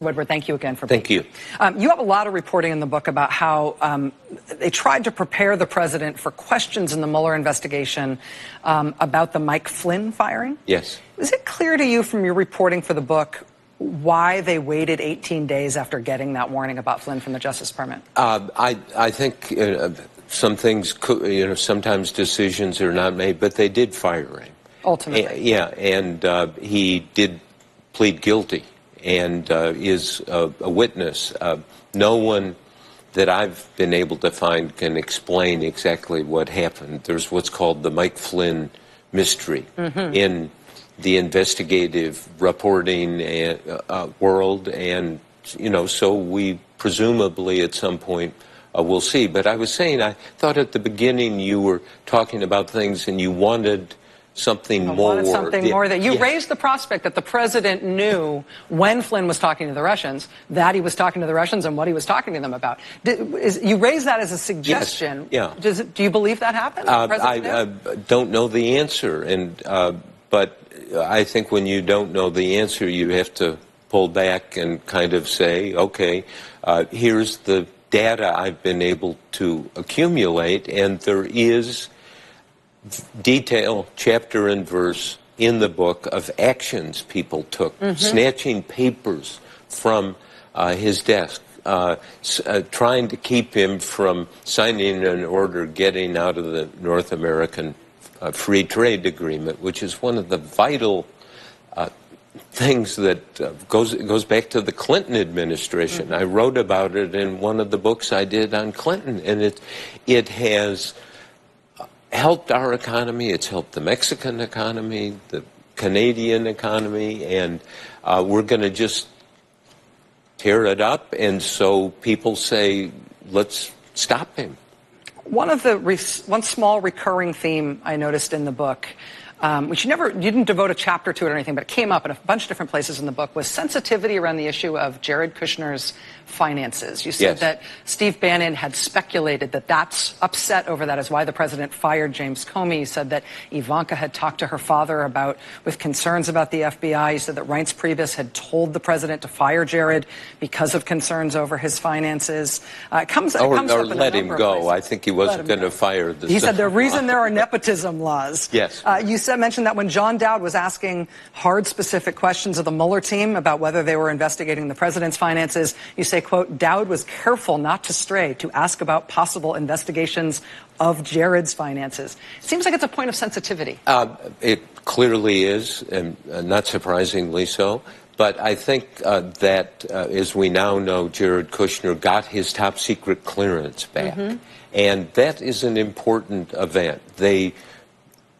Woodward, thank you again for being here. Thank you. You have a lot of reporting in the book about how they tried to prepare the president for questions in the Mueller investigation about the Mike Flynn firing. Yes. Is it clear to you from your reporting for the book why they waited 18 days after getting that warning about Flynn from the Justice Department? I think some things, sometimes decisions are not made, but they did fire him. Ultimately. Yeah, and he did plead guilty and is a witness. No one that I've been able to find can explain exactly what happened. There's what's called the Mike Flynn mystery in the investigative reporting world, and so we presumably at some point we'll see. But I was saying, I thought at the beginning you were talking about things and you wanted something more. That you raised the prospect that the president knew when Flynn was talking to the Russians, that he was talking to the Russians and what he was talking to them about. You raised that as a suggestion. Yes. Yeah. Do you believe that happened? I don't know the answer, but I think when you don't know the answer, you have to pull back and kind of say, okay, here's the data I've been able to accumulate, and there is detail, chapter and verse in the book of actions people took, snatching papers from his desk, trying to keep him from signing an order getting out of the North American Free Trade Agreement, which is one of the vital things that goes back to the Clinton administration. I wrote about it in one of the books I did on Clinton, and it has helped our economy, it's helped the Mexican economy, the Canadian economy, and we're going to just tear it up, and so people say, let's stop him. One small recurring theme I noticed in the book, which you didn't devote a chapter to it or anything, but it came up in a bunch of different places in the book, was sensitivity around the issue of Jared Kushner's finances. You said that Steve Bannon had speculated that that's upset over that is why the president fired James Comey. You said that Ivanka had talked to her father with concerns about the FBI. You said that Reince Priebus had told the president to fire Jared because of concerns over his finances. It comes or up let him go. I think he wasn't going to fire the. He said the reason there are nepotism laws. Yes. You mentioned that when John Dowd was asking hard, specific questions of the Mueller team about whether they were investigating the president's finances, you say, quote, Dowd was careful not to stray to ask about possible investigations of Jared's finances. It seems like it's a point of sensitivity. It clearly is, and not surprisingly so. But I think that, as we now know, Jared Kushner got his top secret clearance back. And that is an important event. They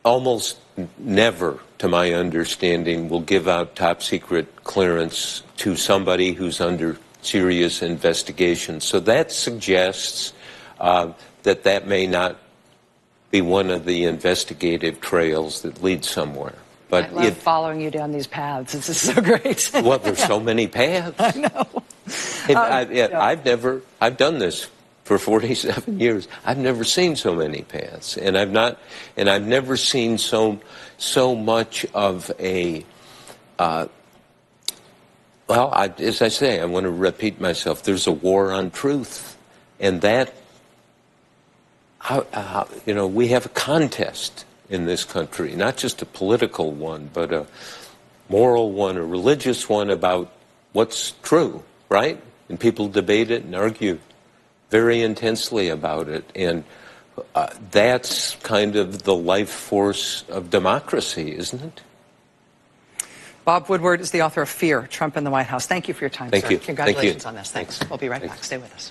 almost never, to my understanding, will give out top secret clearance to somebody who's under serious investigation. So that suggests that may not be one of the investigative trails that lead somewhere. But I love following you down these paths. This is so great. Well, there's so many paths. I know. I've done this for 47 years. I've never seen so many paths, and I've never seen so much of a. As I say, I want to repeat myself. There's a war on truth, and that. We have a contest in this country, not just a political one, but a moral one, a religious one about what's true, right? And people debate it and argue very intensely about it, and that's kind of the life force of democracy, isn't it? Bob Woodward is the author of Fear, Trump in the White House. Thank you for your time, Thank sir. you. Congratulations Thank you. on this. Thanks. We'll be right back. Stay with us.